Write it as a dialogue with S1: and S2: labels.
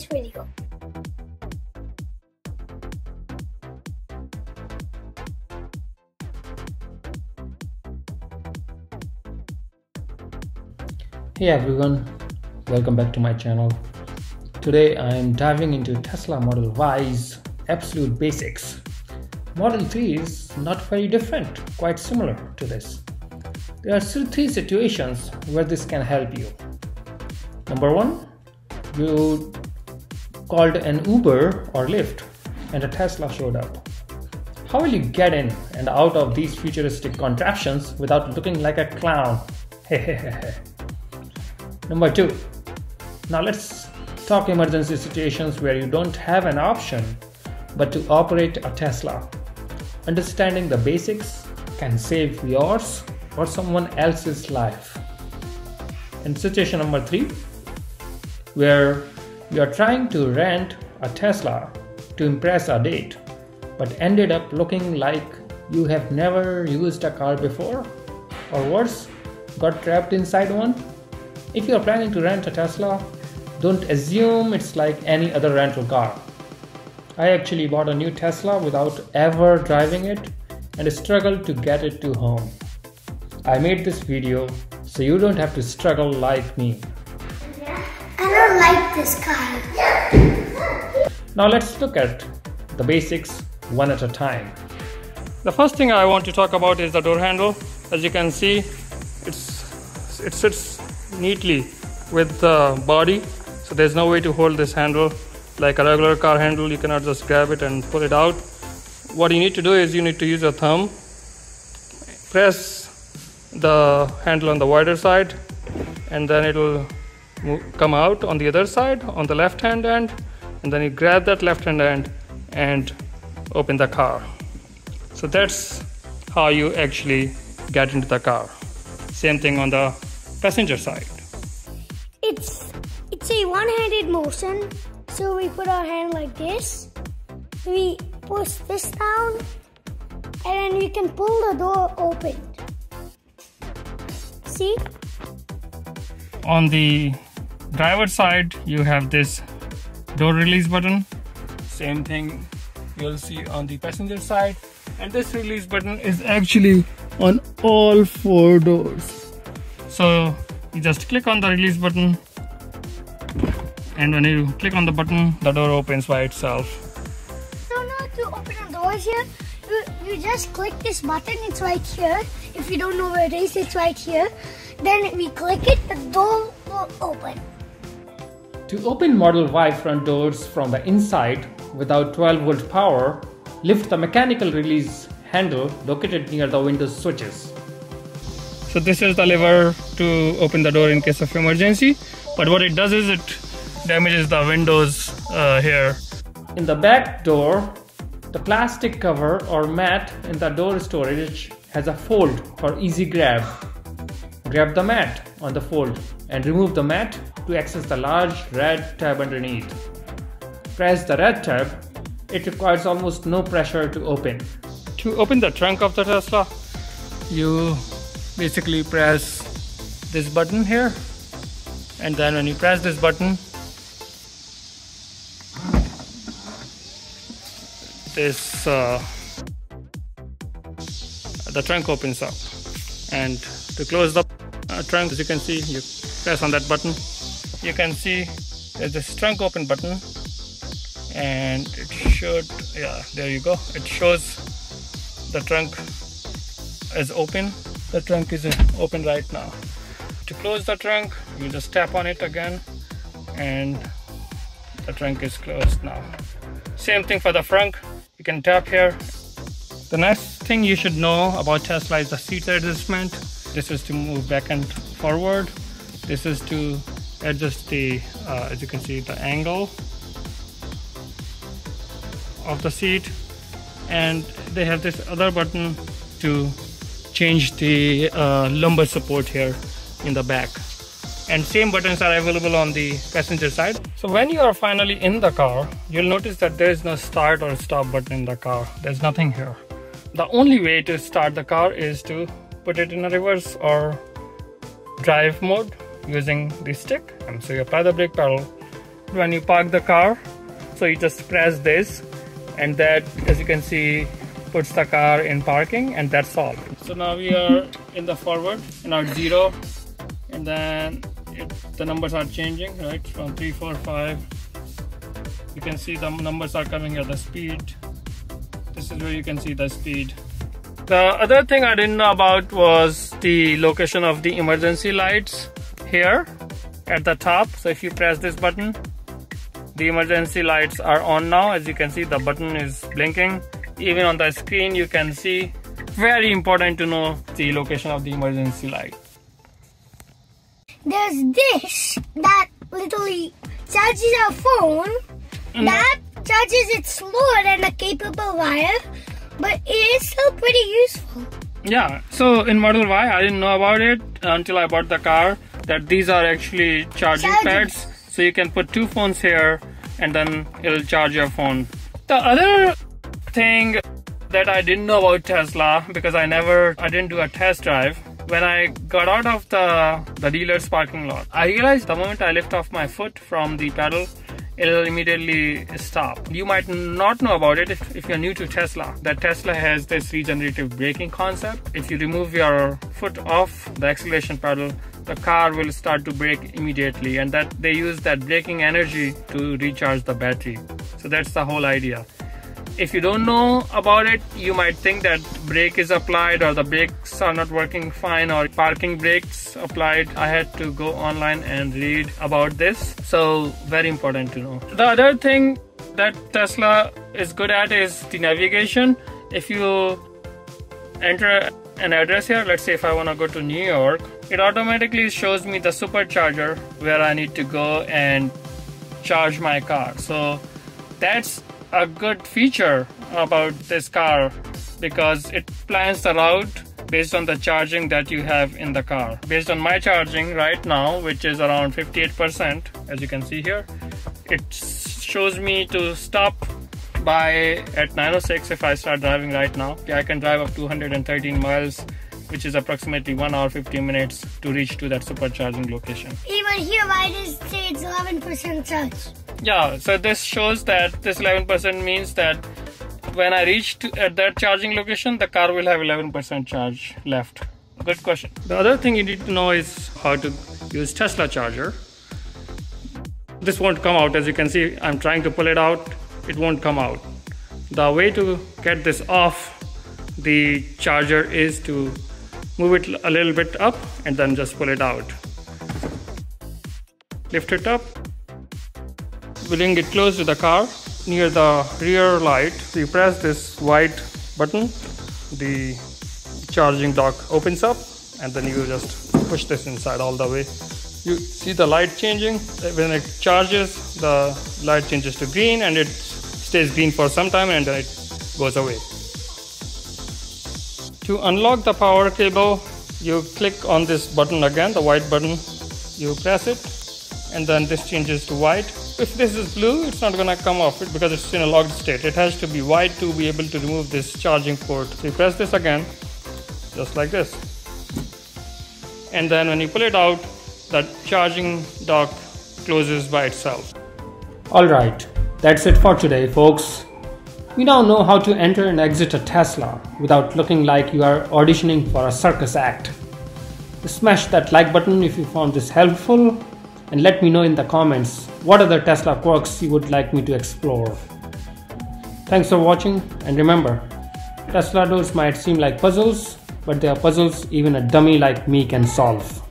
S1: this video.
S2: Hey everyone, welcome back to my channel. Today I am diving into Tesla Model Y's absolute basics. Model 3 is not very different, quite similar to this. There are still three situations where this can help you. Number one, you called an Uber or Lyft and a Tesla showed up. How will you get in and out of these futuristic contraptions without looking like a clown? Number two, now let's talk emergency situations where you don't have an option but to operate a Tesla. Understanding the basics can save yours or someone else's life. And situation number three, where you are trying to rent a Tesla to impress a date but ended up looking like you have never used a car before, or worse, got trapped inside one. If you are planning to rent a Tesla, don't assume it's like any other rental car. I actually bought a new Tesla without ever driving it and struggled to get it to home. I made this video so you don't have to struggle like me.
S1: I don't like this car.
S2: Now let's look at the basics one at a time. The first thing I want to talk about is the door handle. As you can see, it sits neatly with the body, so there's no way to hold this handle like a regular car handle. You cannot just grab it and pull it out. What you need to do is you need to use your thumb, press the handle on the wider side, and then it'll come out on the other side on the left hand end, and then you grab that left hand end and open the car. So that's how you actually get into the car. Same thing on the passenger side.
S1: It's a one-handed motion, so we put our hand like this, we push this down, and then we can pull the door open. See?
S2: On the driver's side, you have this door release button. Same thing you'll see on the passenger side, and this release button is actually on all four doors. So you just click on the release button, and when you click on the button, the door opens by itself.
S1: So now to open the doors here, you just click this button, it's right here. If you don't know where it is, it's right here. Then we click it, the door will open.
S2: To open Model Y front doors from the inside without 12-volt power, lift the mechanical release handle located near the window switches. So this is the lever to open the door in case of emergency, but what it does is it damages the windows here. In the back door, the plastic cover or mat in the door storage has a fold for easy grab. Grab the mat on the fold and remove the mat to access the large red tab underneath. Press the red tab. It requires almost no pressure to open. To open the trunk of the Tesla, you basically press this button here, and then when you press this button, the trunk opens up. And to close the trunk, as you can see, you press on that button. You can see there's this trunk open button, and it should, yeah, there you go. It shows the trunk is open. The trunk is open right now. To close the trunk, you just tap on it again, and the trunk is closed now. Same thing for the frunk. You can tap here. The next thing you should know about Tesla is the seat adjustment. This is to move back and forward. This is to adjust the, as you can see, the angle of the seat. And they have this other button to change the lumbar support here in the back. And same buttons are available on the passenger side. So when you are finally in the car, you'll notice that there is no start or stop button in the car. There's nothing here. The only way to start the car is to put it in a reverse or drive mode using the stick. And so you apply the brake pedal when you park the car. So you just press this, and that, as you can see, puts the car in parking, and that's all. So now we are in the forward in our 0, and then the numbers are changing, right, from 3, 4, 5. You can see the numbers are coming at the speed. This is where you can see the speed. The other thing I didn't know about was the location of the emergency lights here at the top. So if you press this button, the emergency lights are on now. As you can see, the button is blinking. Even on the screen you can see. Very important to know the location of the emergency light.
S1: There's this that literally charges our phone. That charges it slower than a capable wire, but it is still pretty useful.
S2: Yeah, so in Model Y I didn't know about it until I bought the car, that these are actually charging pads. So you can put 2 phones here and then it'll charge your phone. The other thing that I didn't know about Tesla, because I didn't do a test drive. When I got out of the dealer's parking lot, I realized the moment I lift off my foot from the pedal, it'll immediately stop. You might not know about it if you're new to Tesla, that Tesla has this regenerative braking concept. If you remove your foot off the acceleration pedal, the car will start to brake immediately, and that they use that braking energy to recharge the battery. So that's the whole idea. If you don't know about it, you might think that brake is applied or the brakes are not working fine or parking brakes applied. I had to go online and read about this. So very important to know. The other thing that Tesla is good at is the navigation. If you enter an address here, let's say if I want to go to New York, it automatically shows me the supercharger where I need to go and charge my car. So that's a good feature about this car, because it plans the route based on the charging that you have in the car. Based on my charging right now, which is around 58%, as you can see here, it shows me to stop by at 9:06 if I start driving right now. I can drive up to 113 miles, which is approximately 1 hour 15 minutes to reach to that supercharging location.
S1: Even here, why does it say it's 11% charge?
S2: Yeah, so this shows that this 11% means that when I reach at that charging location, the car will have 11% charge left. Good question. The other thing you need to know is how to use Tesla charger. This won't come out. As you can see, I'm trying to pull it out. It won't come out. The way to get this off the charger is to move it a little bit up and then just pull it out. Lift it up. Bring it close to the car near the rear light. So you press this white button, the charging dock opens up, and then you just push this inside all the way. You see the light changing. When it charges, the light changes to green, and it stays green for some time, and then it goes away. To unlock the power cable, you click on this button again, the white button. You press it, and then this changes to white. If this is blue, it's not gonna come off it because it's in a locked state. It has to be white to be able to remove this charging port. So you press this again, just like this. And then when you pull it out, that charging dock closes by itself. Alright, that's it for today, folks. We now know how to enter and exit a Tesla without looking like you are auditioning for a circus act. Smash that like button if you found this helpful, and let me know in the comments what other Tesla quirks you would like me to explore. Thanks for watching, and remember, Tesla doors might seem like puzzles, but they are puzzles even a dummy like me can solve.